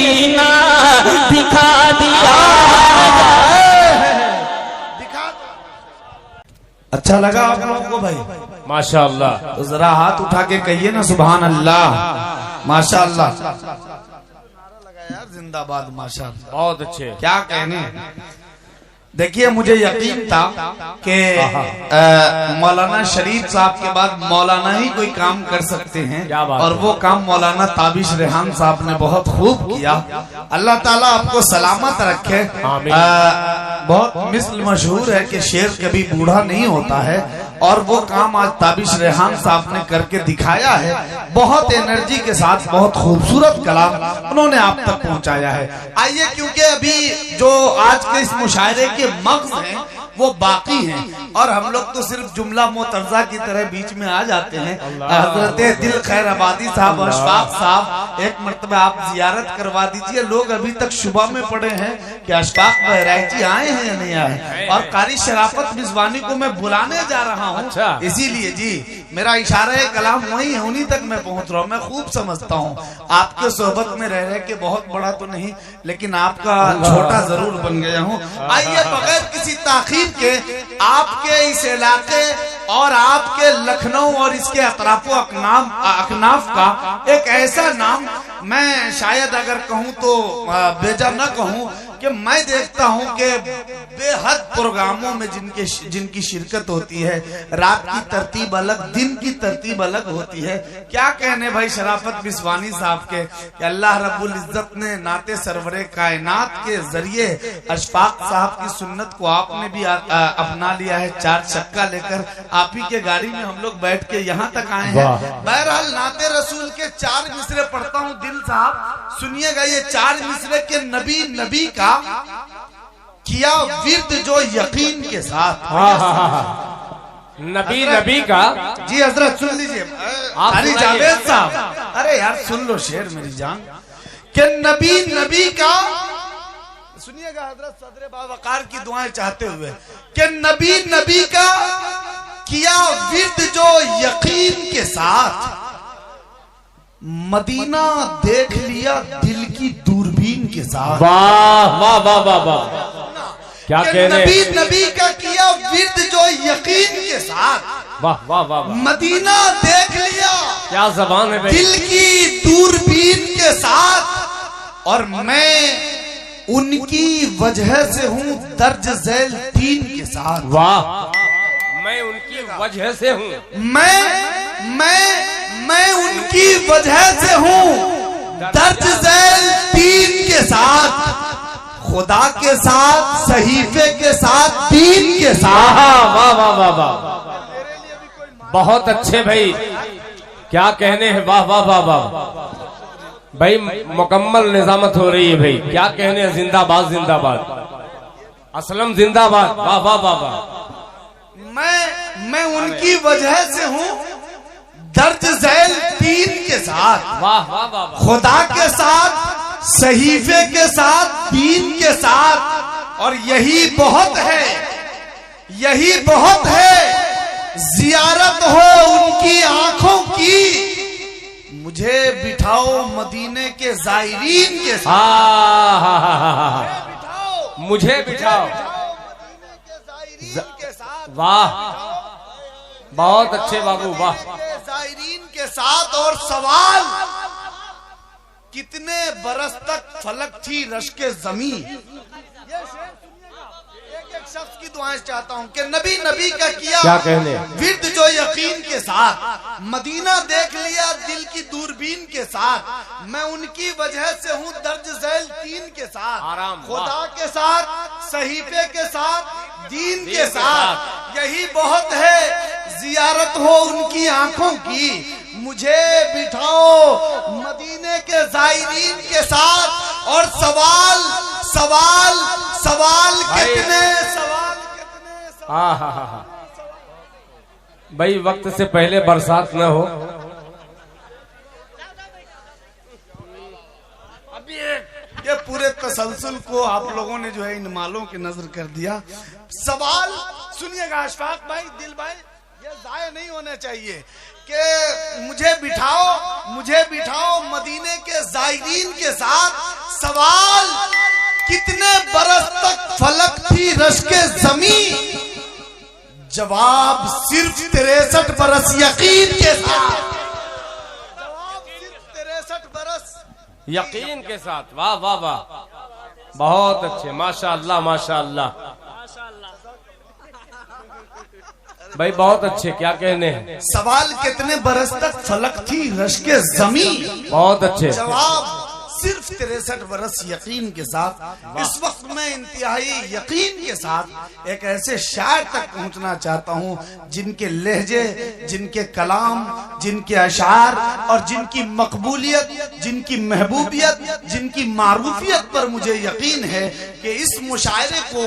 सीना दिखा दिया। अच्छा लगा आप लोगों को भाई? माशाअल्लाह। तो जरा हाथ उठा के कहिए ना सुभान अल्लाह, माशाअल्लाह। यार जिंदाबाद, माशाअल्लाह, बहुत अच्छे। क्या कहने। देखिए मुझे यकीन था कि मौलाना शरीफ साहब के बाद मौलाना ही कोई काम कर सकते हैं, और वो काम मौलाना ताबिश रेहान साहब ने बहुत खूब किया। अल्लाह ताला आपको सलामत रखे। बहुत मिसल मशहूर है कि शेर कभी बूढ़ा नहीं होता है, और वो काम आज ताबिश रेहान साहब ने करके दिखाया है। बहुत एनर्जी के साथ बहुत खूबसूरत कलाम उन्होंने आप तक पहुंचाया है। आइए, क्योंकि अभी जो आज के इस मुशायरे के मग़ज़ हैं वो बाकी हैं, और हम लोग तो सिर्फ जुमला मोतरजा की तरह बीच में आ जाते हैं। हजरत दिल खैर आबादी साहब, अशफाक साहब, एक मरतबा आप जियारत करवा दीजिए। लोग अभी तक शुबा में पड़े हैं कि अशफाक बहराइची आए हैं या नहीं आए, और कारी शराफत मिज़वानी को मैं बुलाने जा रहा हूँ। इसीलिए जी मेरा इशारा कलाम वही है, उन्हीं तक मैं पहुँच रहा हूँ। मैं खूब समझता हूँ आपके सोहबत में रह रहे के बहुत बड़ा तो नहीं, लेकिन आपका छोटा जरूर बन गया हूँ। आइए, बगैर किसी ताखीर के आपके इस इलाके और आपके लखनऊ और इसके अतराफो अकनाफ का एक ऐसा नाम, मैं शायद अगर कहूँ तो बेजा न कहूँ, कि मैं देखता हूँ कि बेहद प्रोग्रामों में जिनकी शिरकत होती है, रात की तरतीब अलग, दिन की तरतीब अलग होती है। क्या कहने भाई शराफत बिस्वानी साहब के कि अल्लाह रब्बुल इज्जत ने नाते सरवरे कायनात के जरिए अशफाक साहब की सुन्नत को आपने भी अपना लिया है। 4 चक्का लेकर आप ही के गाड़ी में हम लोग बैठ के यहाँ तक आए हैं। बहरहाल नाते रसूल के 4 मिसरे पढ़ता हूँ। दिल साहब सुनिएगा, ये 4 मिसरे के नबी का किया विर्द जो यकीन के साथ। नबी का जी हजरत सुन लीजिए जावेद साहब। अरे यार सुन लो शेर मेरी जान, कि नबी का सुनिएगा हजरत सदरे बावकार की दुआएं चाहते हुए, कि नबी का किया विर्द जो यकीन के साथ, मदीना देख लिया दिल की दूरबीन के साथ। वाह वाह वाह वाह वाह, क्या कहने। नबी का किया विर्द जो यकीन के साथ, वाह वाह वाह, मदीना देख लिया, क्या जबान है भाई, दिल की दूरबीन के साथ, और मैं उनकी वजह से हूँ दर्ज झेल दीन के साथ। वाह, मैं उनकी वजह से हूँ, मैं उनकी वजह से हूँ दर्ज झेल दीन के साथ, खुदा के साथ, सहीफे के साथ, दीन के साथ। वाह वाह वाह वाह, बहुत अच्छे भाई, क्या कहने हैं। वाह वाह वाह वाह भाई, मुकम्मल निजामत हो रही है भाई, क्या कहने हैं। जिंदाबाद जिंदाबाद, असलम जिंदाबाद। वाह वाह वाह वाह, मैं उनकी वजह से हूँ दर्ज झेल दीन के साथ। वाह वाह वाह, खुदा के साथ, सहीफे के साथ, दीन के साथ, और यही बहुत है, यही बहुत है। जियारत हो उनकी आंखों की, मुझे बिठाओ मदीने के जायरीन के साथ। मुझे बिठाओ मदीने के साथ। वाह, बहुत अच्छे बाबू, वाह। जायरीन के साथ, और सवाल, कितने बरस तक फलक थी रश्के ज़मीं। एक शख्स की दुआएं चाहता हूँ कि नबी का किया क्या कहने विर्द जो यकीन के साथ, मदीना देख लिया दिल की दूरबीन के साथ, मैं उनकी वजह से हूँ दर्ज झेल दीन के साथ, खुदा के साथ, सहीफे के साथ, दीन के साथ, यही बहुत है। जियारत हो उनकी आंखों की, मुझे बिठाओ मदीने के जायरीन के साथ, और सवाल सवाल सवाल कितने, सवाल कितने, भाई वक्त से पहले बरसात न हो। अभी ये पूरे तसलसल को आप लोगों ने जो है इन मालों की नजर कर दिया। सवाल सुनिएगा अशफाक भाई, दिल भाई, ये जाया नहीं होने चाहिए कि मुझे बिठाओ मदीने के जायरीन के साथ। सवाल कितने बरस तक फलक थी रश्के ज़मी, जवाब सिर्फ 63 बरस यकीन के साथ। जवाब सिर्फ 63 बरस यकीन के साथ। वाह वाह वाह, बहुत अच्छे, माशाअल्लाह माशाअल्लाह भाई, बहुत अच्छे। क्या कहने हैं? सवाल कितने बरस तक फलक थी रश्के ज़मी, बहुत अच्छे। जवाब सिर्फ 63 बरस यकीन के साथ। इस वक्त मैं इंतहाई यकीन के साथ एक ऐसे शायर तक पहुंचना चाहता हूं जिनके लहजे, जिनके कलाम, जिनके अशार और जिनकी मकबूलियत, जिनकी महबूबियत, जिनकी मारूफियत पर मुझे यकीन है कि इस मुशायरे को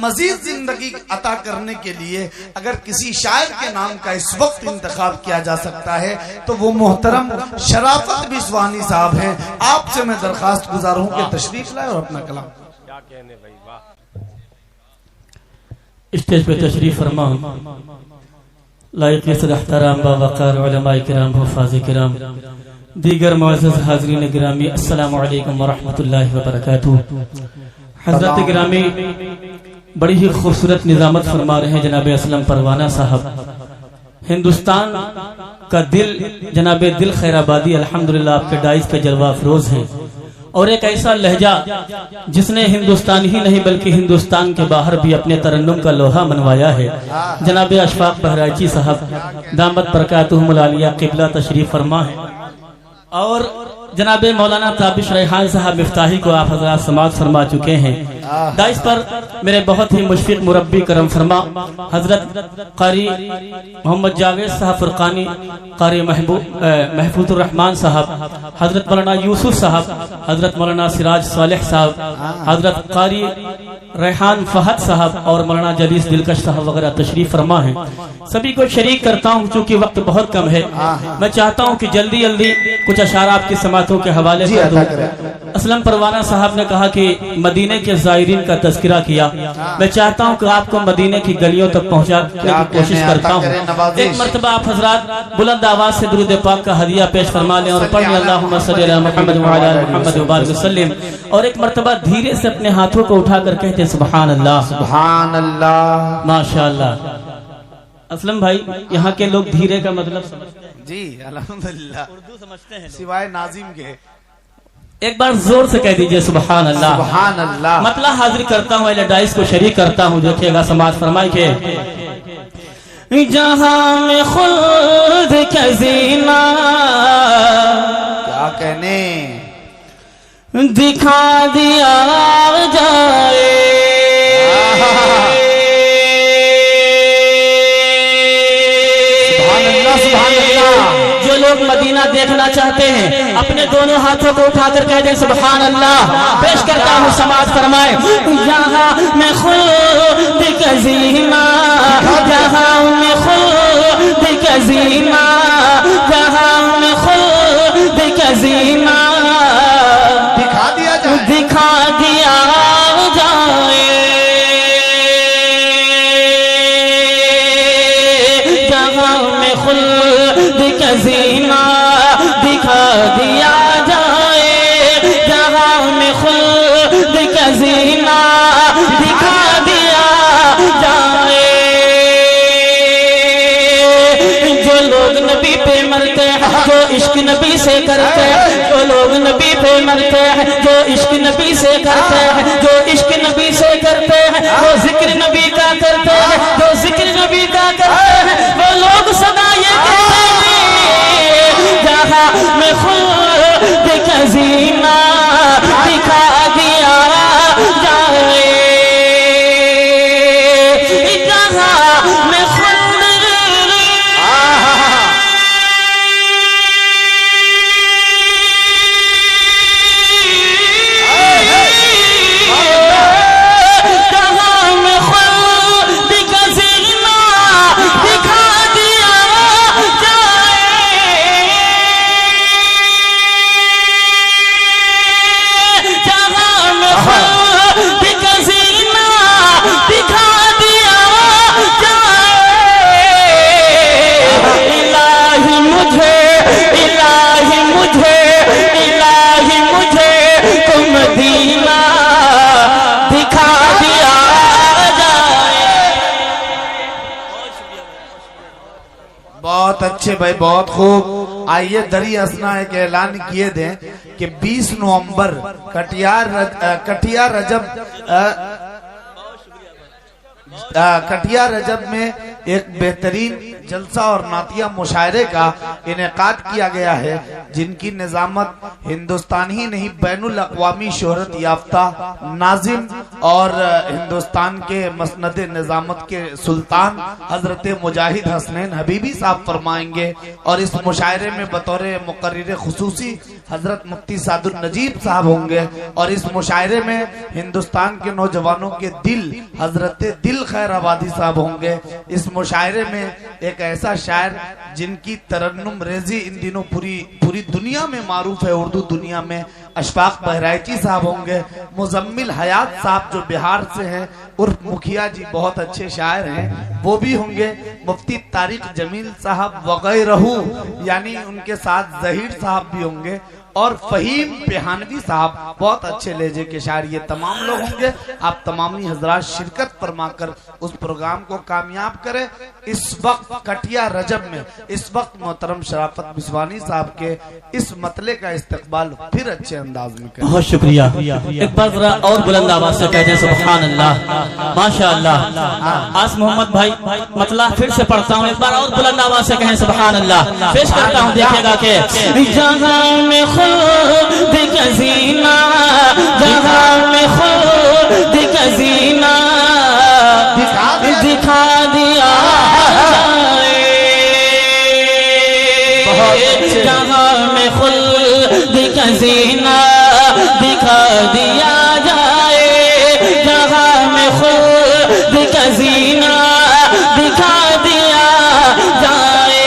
मजीद जिंदगी अता करने के लिए अगर किसी शायर के नाम का इस वक्त इंतखाब किया जा सकता है तो वो मोहतरम शराफत बिस्वानी साहब हैं। आपसे मैं दरखास्त गुजार हूं कि तशरीफ लाए और अपना कलाम। क्या कहने भाई, वाह। स्टेज पे तशरीफ फरमा लायक एहतराम बावकार उलमाए किराम, हुफ़ाज़ किराम, दीगर मुअज़्ज़ज़ हाज़रीन गिरामी, अस्सलामु अलैकुम व रहमतुल्लाहि व बरकातुहू। हज़रत गिरामी बड़ी ही खूबसूरत निज़ामत फरमा रहे हैं जनाब असलम परवाना साहब। हिंदुस्तान का दिल जनाब दिल खैराबादी अल्हम्दुलिल्लाह आपके डाइस पे जलवा अफरोज हैं और एक ऐसा लहजा जिसने हिंदुस्तान ही नहीं बल्कि हिंदुस्तान के बाहर भी अपने तरन्नुम का लोहा मनवाया है। जनाब अशफाक बहराइची साहब दामत बरकातुहुमुल आलिया क़िबला तशरीफ फरमा है और जनाब मौलाना ताबिश रेहान साहब मिफ्ताही को आप हज़रात समाअत फरमा चुके हैं। दाइस पर मेरे बहुत ही मुशफ़िक़ मुरब्बी करम फरमा हजरत कारी मोहम्मद जावेद साहब फुरकानी, कारी महफूजुर रहमान साहब, हजरत मौलाना यूसुफ साहब, हजरत मौलाना सिराज सालेह साहब, हजरत कारी रेहान फहद साहब और मौलाना जलीस दिलकश साहब वगैरह तशरीफ फरमा है। सभी को शरीक करता हूँ चूँकि वक्त बहुत कम है। मैं चाहता हूँ कि जल्दी जल्दी कुछ अशार आपकी समातों के हवाले कर दूं। असलम परवाना साहब ने कहा कि मदीने के ज़ायरीन का तज़किरा किया। मैं चाहता हूं कि आपको मदीने की गलियों तक पहुंचाने की कोशिश करता हूं। एक मर्तबा आप हजरात बुलंद आवाज से दुरूद पाक का हदिया पेश फरमा लें और पढ़ लें अल्लाहुम्मा सल्ली अला मुहम्मद व अला मुहम्मद व बारिक वसल्लम। और एक मर्तबा धीरे से अपने हाथों को उठाकर कहते हैं सुभान अल्लाह, सुभान अल्लाह, माशाअल्लाह। असलम भाई, यहाँ के लोग धीरे का मतलब समझते हैं? जी अल्हम्दुलिल्लाह, उर्दू समझते हैं सिवाय नाजिम के। एक बार जोर से कह दीजिए सुभान अल्लाह, सुभान अल्लाह। मतलब हाजिर करता हूँ, डाइस को शरीक करता हूँ। देखिएगा समाज फरमाई के जहां में खुद का जीना, क्या कहने, दिखा दिया जाए। जो लोग मदीना देखना चाहते हैं अपने दोनों हाथों को उठाकर कह दें सुभान अल्लाह। पेश करता हूँ समाज फरमाए यहाँ में खुद का जीना, जहाँ में खुद का जीना, जहाँ में खुद का जीना दिखा दिया जाए, दिखा दिया जाए। जहाँ में खुद का जीना दिखा दिया जाए, जहाँ में खुद का जीना दिखा दिया जाए। जो लोग नबी पे मरते हैं, जो इश्क नबी से करते हैं, जो लोग नबी पे मरते हैं, जो इश्क नबी से करते हैं, जो इश्क नबी से करते हैं, वो जिक्र नबी का करते हैं, जो जिक्र नबी का करते हैं, वो लोग सदा ये कहते हैं जहाँ में खुद का जीना दिखा दिया जाए। जहाँ में खुद अच्छे भाई, बहुत खूब। आइए दरी असना एक ऐलान किए दें कि 20 नवंबर कटिया रजब में एक बेहतरीन जलसा और नातिया मुशायरे का इनेकाद किया गया है, जिनकी निजामत हिंदुस्तान ही नहीं बैनुल अक़वामी शोहरत याफ्ता नाजिम और हिंदुस्तान के मसनद निजामत के सुल्तान हजरत मुजाहिद हसनैन हबीबी साहब फरमाएंगे। और इस मुशायरे में बतौर मुकर्रिर खुसूसी हजरत मुफ्ती सादुल नजीब साहब होंगे। और इस मुशायरे में हिंदुस्तान के नौजवानों के दिल हजरत दिल खैर आबादी साहब होंगे। इस मुशायरे में एक ऐसा शायर जिनकी तरन्नुम रेजी इन दिनों पूरी दुनिया में मारूफ है, उर्दू दुनिया में, अशफाक बहराइची साहब होंगे। मुजम्मिल हयात साहब जो बिहार से हैं, उर्फ मुखिया जी, बहुत अच्छे शायर हैं, वो भी होंगे। मुफ्ती तारिक जमील साहब वगैरह, यानी उनके साथ जहीर साहब भी होंगे। और फहीम पेहानवी साहब बहुत अच्छे लहजे के शायर, ये तमाम लोग होंगे। आप तमामी हजरात शिरकत फरमाकर उस प्रोग्राम को कामयाब करें। इस वक्त कटिया रजब में इस वक्त मोहतरम शराफत बिस्वानी साहब के इस मतले का इस्तकबाल फिर अच्छे अंदाज में करें। बहुत शुक्रिया। एक बार जरा और बुलंद आवाज से कहते हैं सुभान अल्लाह, माशाअल्लाह। आस मोहम्मद भाई मतला फिर से पढ़ता हूँ, एक बार और बुलंद आवाज से कहें सुभान अल्लाह। पेश करता हूँ, देखिएगा कि जहां में खुद का जीना, जहां में खुद का जीना दिखा दिया जाए, जहां में खुद का जीना दिखा दिया जाए, जहां में खुद का जीना दिखा दिया जाए।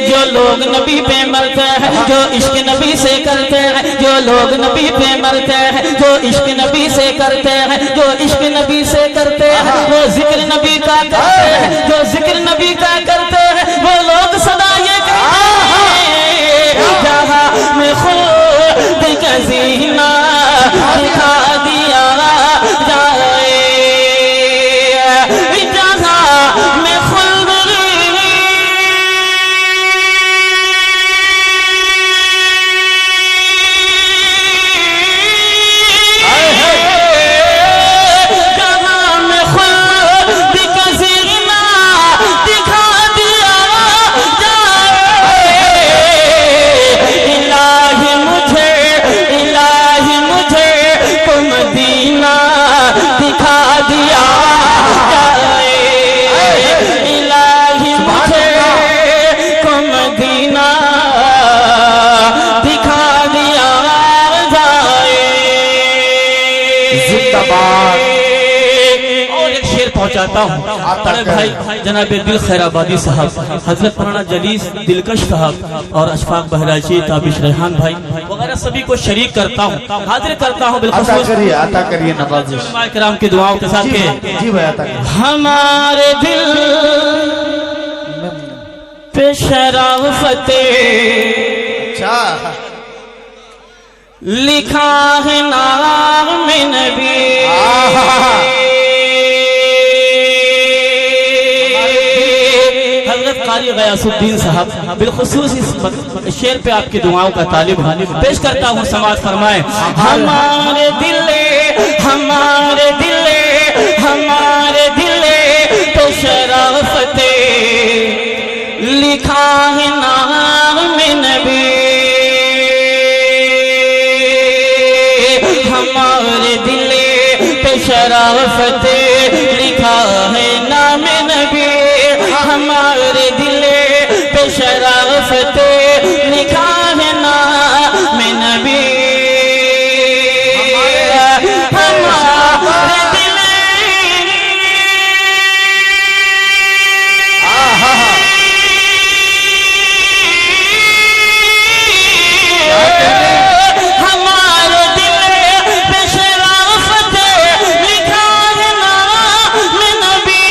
जो लोग नबी पे मरते हैं, जो इश्क नबी से करते हैं, जो लोग नबी पे मरते हैं, जो इश्क नबी से करते हैं, जो इश्क नबी से करते हैं, वो जिक्र नबी का करते हैं, जो जिक्र नबी का करते हैं, वो लोग सदा ये कहते हैं जहां में खुद का जीना दिखा दिया जाए, जहां में पहुंचाता हूँ बड़े भाई जनाब दिल खैर आबादी साहब, हजरत मौलाना जलीस दिलकश साहब और अशफाक बहराइची, ताबिश रेहान भाई वगैरह सभी को शरीक करता हूँ, हाजिर करता हूँ। आता करिए नवाजिश किराम की दुआओं के साथ के जी भाई आता करिए। हमारे दिल पे शराफते लिखा है नाम में नबी, कारी गयासुद्दीन साहब बिलखुसूस इस शेर पे आपकी दुआओं का तालिब पेश करता हूँ, समाज फरमाए। हमारे दिले हमारे दिले हमारे दिले तो शराफते लिखा है नाम में नबी, हमारे दिले पे शराफते लिखा है नाम नबी, हमारे दिले पे शराफते लिखा है नाम नबी, हमारे दिले हमारे दिले पे शराफते लिखा है नाम नबी,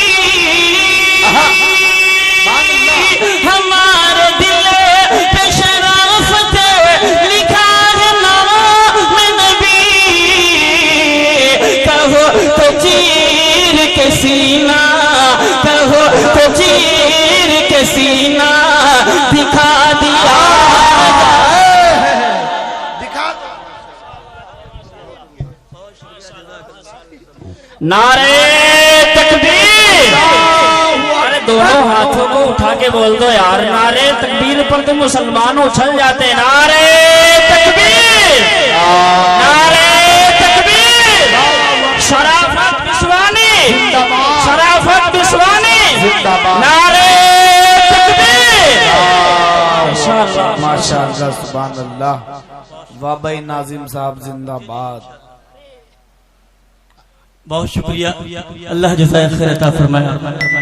हमारे दिल पे नारे तकबीर। अरे दोनों हाथों को उठा के बोल दो यार, नारे तकबीर पर तो मुसलमान उछल जाते हैं। नारे तकबीर, नारे तकबीर। शराफत बिस्वानी, शराफत बिस्वानी, नारे तकबीर। माशाअल्लाह माशाअल्लाह सुभान अल्लाह। वाह भाई नाजिम साहब जिंदाबाद। बहुत शुक्रिया, अल्लाह जज़ाए खैर अता फरमाए।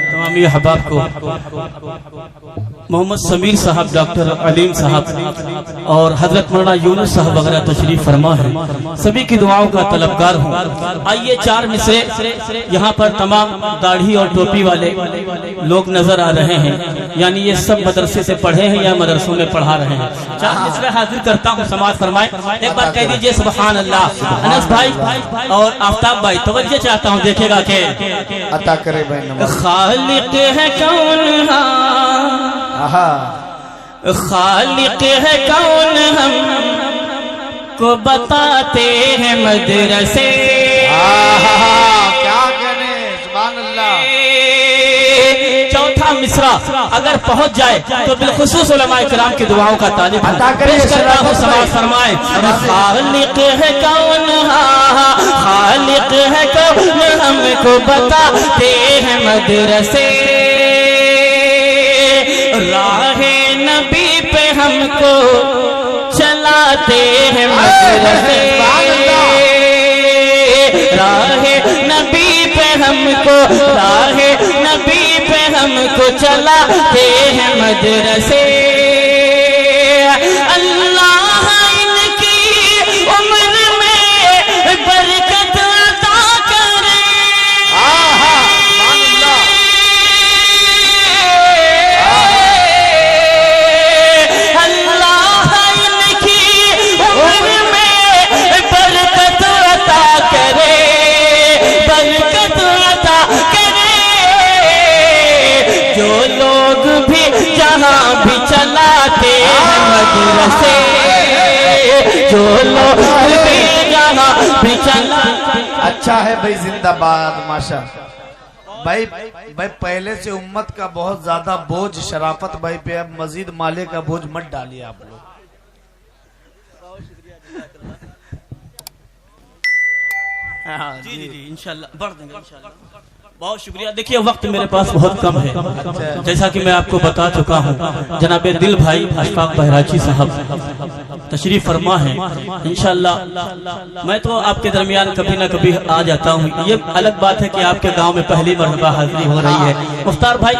तमामी अहबाब को मोहम्मद समीर साहब, डॉक्टर अलीम साहब और हजरत मौलाना यूनुस साहब वगैरह तशरीफ फरमा है, सभी की दुआओं का तलबगार हूँ। आइए चार मिसरे यहाँ पर तमाम दाढ़ी और टोपी वाले लोग नजर आ रहे हैं, यानी ये सब मदरसे से पढ़े हैं या मदरसों में पढ़ा रहे हैं। चार मिसरे हाजिर करता हूँ, समाज फरमाए। एक बार कह दीजिए सुभान अल्लाह। अनस भाई और आफ्ताब भाई तवज्जो चाहता हूँ, देखेगा के अता करे भाई। खालिक है कौन, खालिक है कौन हम को बताते हैं मदरसे। क्या कहने सुभान अल्लाह। चौथा मिसरा अगर पहुंच जाए तो बिलखुसूस उलमाए किराम की दुआओं का तालिब पेश करता हूँ, समाज फरमाए। खालिक है कौन, खालिक है कौन हमको बताते हैं मदरसे। राहे नबी पे हमको चलाते हैं मदरसे। राहे नबी पे हमको, राहे नबी पे हमको चलाते हैं मदरसे। अल्लाह इनकी उम्र में बरकत अता करे। अल्लाह इनकी उम्र में बरकत अता करे, बरकत अता करे। जो लोग भी जहाँ भी चलाते हैं मदरसे, जो लोग भी जहाँ भी चलाते। अच्छा है भाई जिंदाबाद माशा भाई। भाई पहले से उम्मत का बहुत ज्यादा बोझ शराफत भाई पे, अब मजीद माले का बोझ मत डालिए आप लोग। जी जी जी इंशाल्लाह बढ़ देंगे इंशाल्लाह। बहुत शुक्रिया। देखिए वक्त मेरे पास बहुत कम है, जैसा कि मैं आपको बता चुका हूँ। जनाबे दिल भाई अशफाक बहराची साहब तशरीफ फरमा है। इंशाल्लाह मैं तो आपके दरमियान कभी ना कभी आ जाता हूँ। ये अलग बात है कि आपके गांव में पहली मरतबा हाजिरी हो रही है। मुख्तार भाई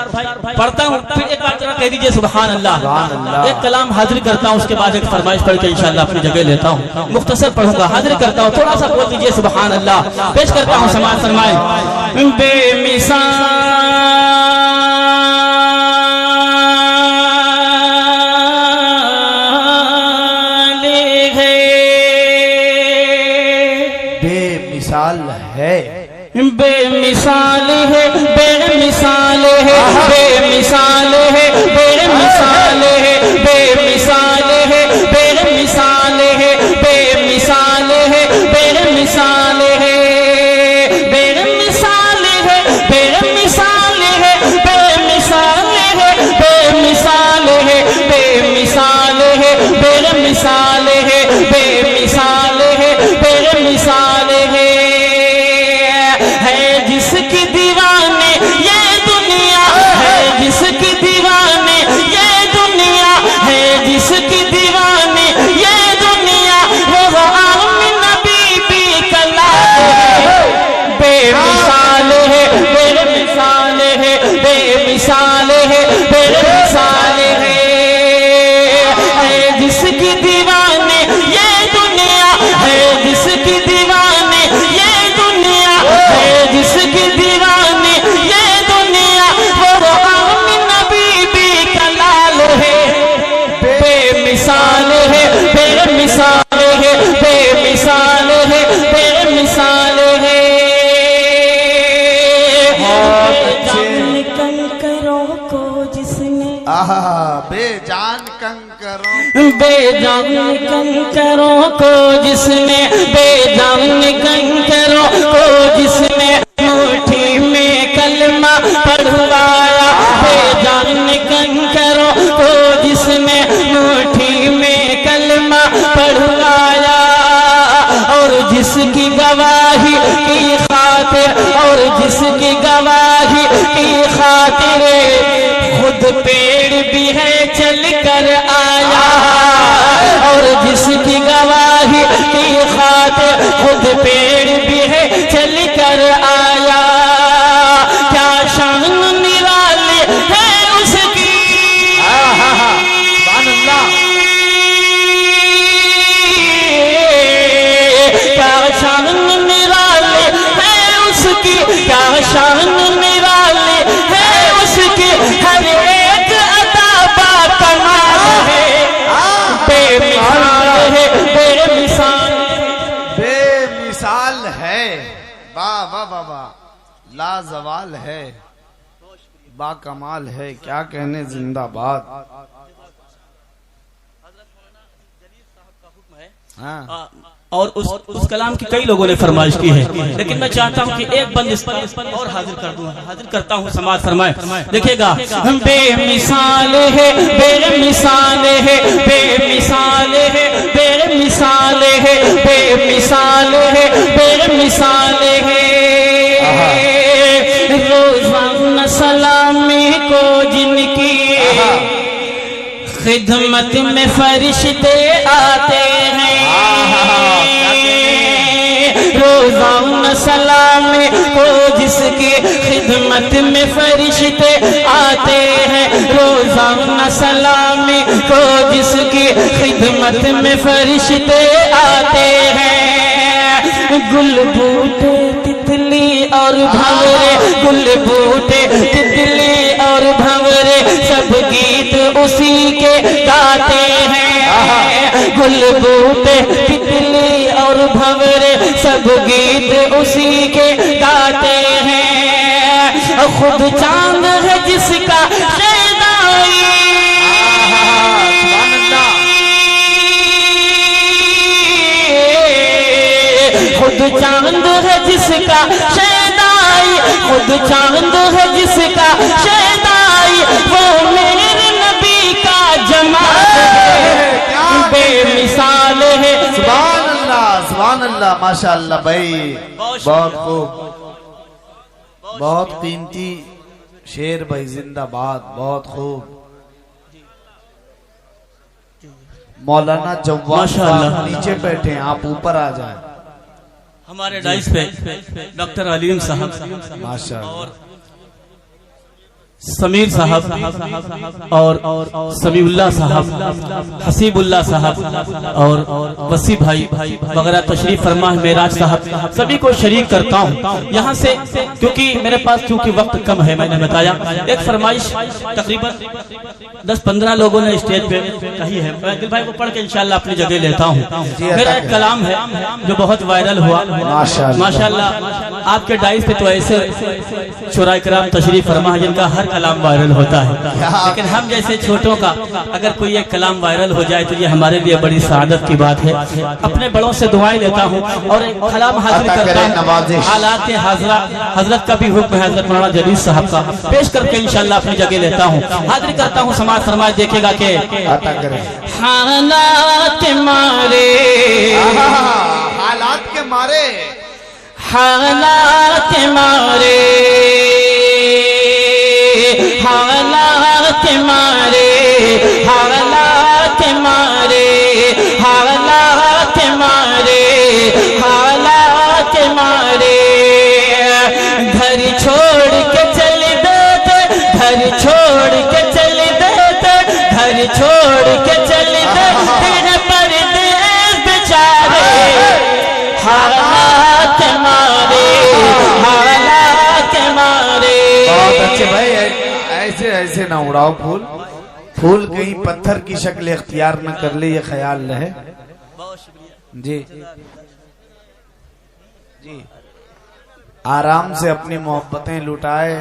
पढ़ता हूँ, फिर एक बार जरा कह दीजिए सुभान अल्लाह। एक कलाम हाजिर करता हूँ, उसके बाद एक फरमाइश पढ़ के इंशाल्लाह अपनी जगह लेता हूँ। मुख्तसर पढ़ूंगा, हाजिर करता हूँ, थोड़ा सा बोल दीजिए सुभान अल्लाह। पेश करता हूँ, समाज फरमाए। बेमिसाल है, बेमिसाल है, बेमिसाल है, बेमिसाल है, बेमिसाल है, बेमिसाल है, बेमिसाल है, बेमिसाल है, बेमिसाल है, बेमिसाल है, बेमिसाल है, बेमिसाल है, बेमिसाल है, बेमिसाल है, बेमिसाल है, बेमिसाल है, बेमिसाल है, बेमिसाल है जिसकी दीवाने ये दुनिया, है जिसकी दीवाने ये दुनिया, है जिसकी दीवाने ये दुनिया, वो आमिन बीबी का लाल है। बेमिसाल है, बेमिसाल है, बेमिसाल है, बेमिसाल है जिसकी दीवाने ये दुनिया, है जिसकी दीवाने ये दुनिया, है जिसकी दीवाने ये दुनिया, वो आमिन बीबी का लाल है। बेमिसाल है, बेमिसाल है, बेमिसाल है, बेमिसाल है। जान कंकरों को जिसने, बेजान कंकरों, बेजान कंकरों को जिसने, बेजान कंकरों को जिसने जिसकी गवाही की खातिर, और जिसकी गवाही की खातिर खुद पेड़ भी है चल कर आया, और जिसकी गवाही की खातिर खुद पेड़ भी है चल कर आया। क्या शान निराली है उसकी, क्या शान निराली है उसकी, क्या शान निराली है उसकी, हर एक अदा बाकमाल है, बेमिसाल है, बेमिसाल बेमिसाल है, वाह वाह वाह वाह, लाजवाल है, बाकमाल है, क्या कहने, जिंदाबाद। हाँ। और उस कलाम की कई लोगों ने फरमाइश की है, लेकिन मैं चाहता हूं कि एक बंद इस पर और हाजिर कर दूं, हाजिर करता हूं, समाज फरमाए। देखिएगा, बेमिसाल है, बेमिसाल है, बेमिसाल है, बेमिसाल है, बेमिसाल है, बेमिसाल है। रोज़ाना सलामी को जिनकी खिदमत में फरिश्ते आते हैं, रोज़ाना सलामी को जिसकी खिदमत में फरिश्ते आते हैं, रोज़ाना सलामी को जिसकी खिदमत में फरिश्ते आते हैं। गुल बूटे तितली और भंवरे, गुल बूटे तितली और भंवरे, सब गीत उसी के गाते हैं। गुल बूटे तितली और भंवरे, सब गीत उसी के गाते हैं। खुद चांद है जिसका शहनाई, खुद चांद है जिसका शहनाई, खुद चांद है जिसका शहनाई, वो मेरे नबी का जमाल है, बेमिसाल है। सुभान अल्लाह, सुभान अल्लाह, माशाअल्लाह भाई, बहुत खूब, बहुत कीमती शेर भाई, जिंदाबाद, बहुत खूब। मौलाना जवाब साहब नीचे बैठे हैं, आप ऊपर आ जाएं। हमारे डाइस पे डॉक्टर अलीम साहब, माशाअल्लाह, समीर साहब और समीउल्लाह साहब, हसीबुल्लाह साहब और वसी भाई वगैरह तशरीफ फरमा है, मेराज साहब, सभी को शरीक करता हूँ यहाँ से, क्योंकि मेरे पास चूंकि वक्त कम है। मैंने बताया एक फरमाइश तकरीबन 10-15 लोगों ने स्टेज पे कही है, मैं दिल भाई को पढ़ के इंशाल्लाह अपनी जगह लेता हूँ। मेरा एक कलाम है जो बहुत वायरल हुआ, माशाल्लाह। आपके डाइस पे तो ऐसे शुरा किराम तशरीफ फरमा है जिनका हर कलाम वायरल होता है, लेकिन हम जैसे छोटों का अगर कोई एक कलाम वायरल हो जाए तो ये हमारे लिए बड़ी सादत की बात है। अपने बड़ों से दुआएं लेता हूँ और एक कलाम हाजिर करता हूँ। हालात हाजरा हजरत का भी हुक्म है, हजरत मौलाना जलील साहब का, पेश करके इंशाल्लाह अपनी जगह लेता हूँ, हाजिर करता हूँ। समाज फरमाए, देखेगा कि हालात मारे, हालात के मारे, हालात मारे, हालात मारे, हालात मारे, हालात मारे, हालात मारे, घर छोड़ के चल देते, घर छोड़ के चल देते, घर छोड़ के चल देते परदेस बेचारे, हालात मारे, हालात मारे। बहुत अच्छे भाई, ऐसे ऐसे ना उड़ाओ फूल, फूल कहीं पत्थर की शक्ल इख्तियार न कर ले, ये ख्याल रहे। जी जी, आराम से अपनी मोहब्बतें लुटाए।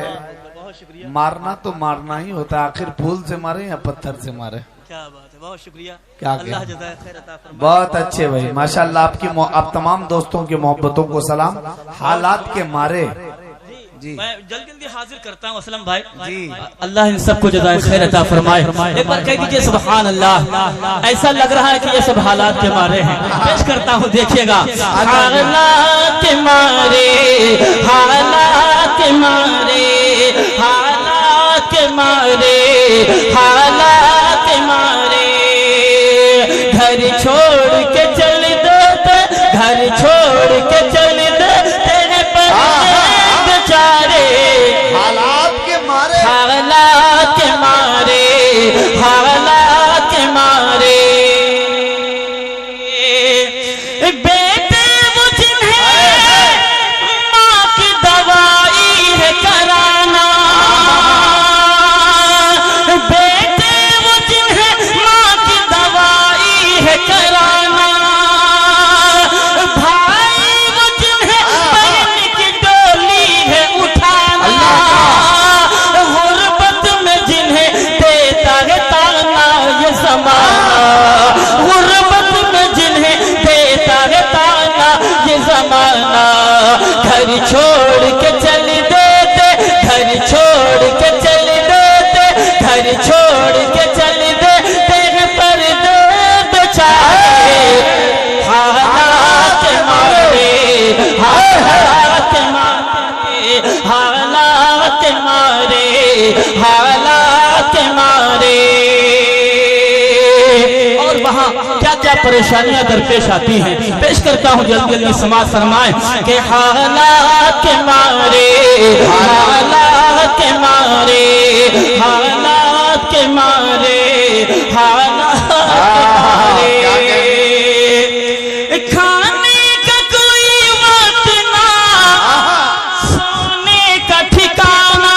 मारना तो मारना ही होता है, आखिर फूल से मारे या पत्थर से मारे। क्या बात है, बहुत शुक्रिया, क्या अल्लाह जज़ाए खैर अता फरमाए। बहुत अच्छे भाई, माशाल्लाह। आपकी आप तमाम दोस्तों की मोहब्बतों को सलाम। हालात के मारे, मैं जल्दी जल्दी हाजिर करता हूँ असलम भाई जी। अल्लाह इन सबको जज़ाए खैर अता फरमाए। एक बार कह दीजिए सुभान अल्लाह। ऐसा लग रहा है कि ये सब हालात के मारे हैं। पेश करता हूँ, देखिएगा। हालात के मारे, हालात के मारे, हालात के मारे, हालात के मारे, घर छोड़ के चल दो, घर छोड़ के चल दो, तेरे पर बेचारे हालात के मारे, हालात के मारे, हालात के मारे। बेटे वो जिन्हें माँ की दवाई है कराना, बेटे वो जिन्हें माँ की दवाई है कराना, भाई वो जिन्हें बहन की डोली है उठाना, गुर्बत में जिन्हें देता है ताना ये ज़माना, गुर्बत में जिन्हें देता है ताना ये ज़माना। घर छोड़ के चल देते, घर छोड़ के चल देते, घर छोड़ के चल देते हैं पर्दे बेचारे, हालात के मारे, हालात के मारे, हालात के मारे, हालात के मारे। और वहाँ क्या क्या परेशानियां दरपेश आती हैं, पेश करता हूँ जल्दी जल्दी समाज फरमाए कि हालात के मारे, हालात के मारे, हालात के मारे, हालात के मारे। खाने का कोई वक्त ना, सोने का ठिकाना,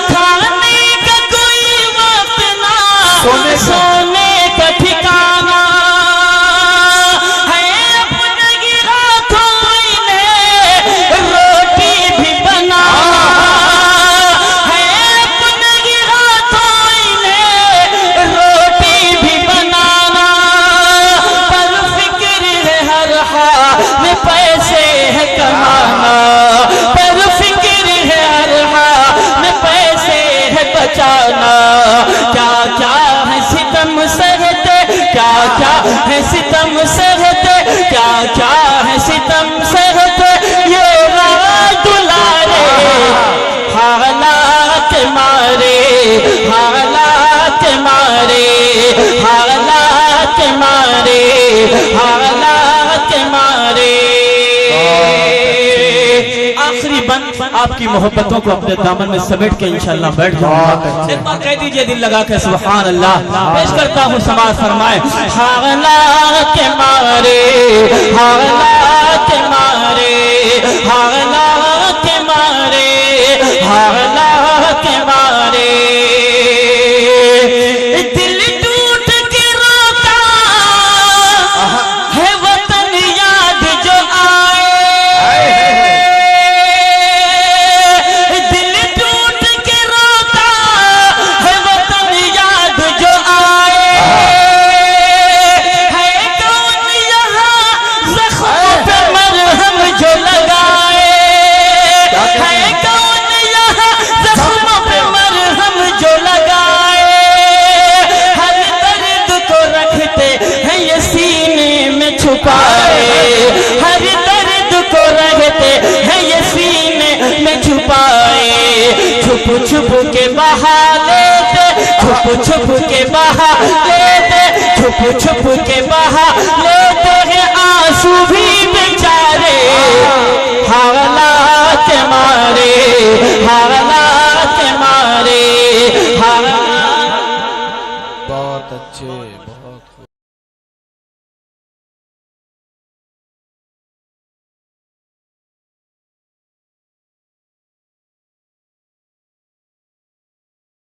खाने का कोई वक्त ना, सोने का ठिकाना है, अपने हाथों इन्हें रोटी भी बनाना है, अपने हाथों इन्हें रोटी भी बनाना, पर फिक्र है हर हाल में पैसे है कमाना, पर फिक्र है हर हाल में पैसे है बचाना। क्या क्या है सितम सहते, क्या क्या है सितम सहते, क्या क्या है सितम सहते ये रात दुलारे, हालात के मारे, हालात के मारे, हालात के मारे, हालात के मारे। आखिरी बंद आपकी मोहब्बतों को अपने दामन में समेट के इंशाल्लाह बैठ जाऊंगा। एक बार कह दीजिए दिल लगा के सुभान अल्लाह। पेश करता हूँ समाज फरमाए हालात के मारे, हालात के मारे, हालात के मारे, हालात के मारे। दिल टूट के रोता है वतन याद जो आए, दिल टूट के रोता है वतन याद जो आए, है कौन यहाँ ज़ख्मों पे मरहम जो लगाए, है कौन यहाँ ज़ख्मों पे मरहम जो लगाए, हर दर्द को रखते हैं ये सीने में छुपाए, हर दर्द को रखते हैं ये सीने में छुपाए, छुप छुप के बहा लेते, छुप छुप के बहा लेते, छुप छुप के बहा लेते हैं आंसू भी बेचारे, हालात के मारे, हालात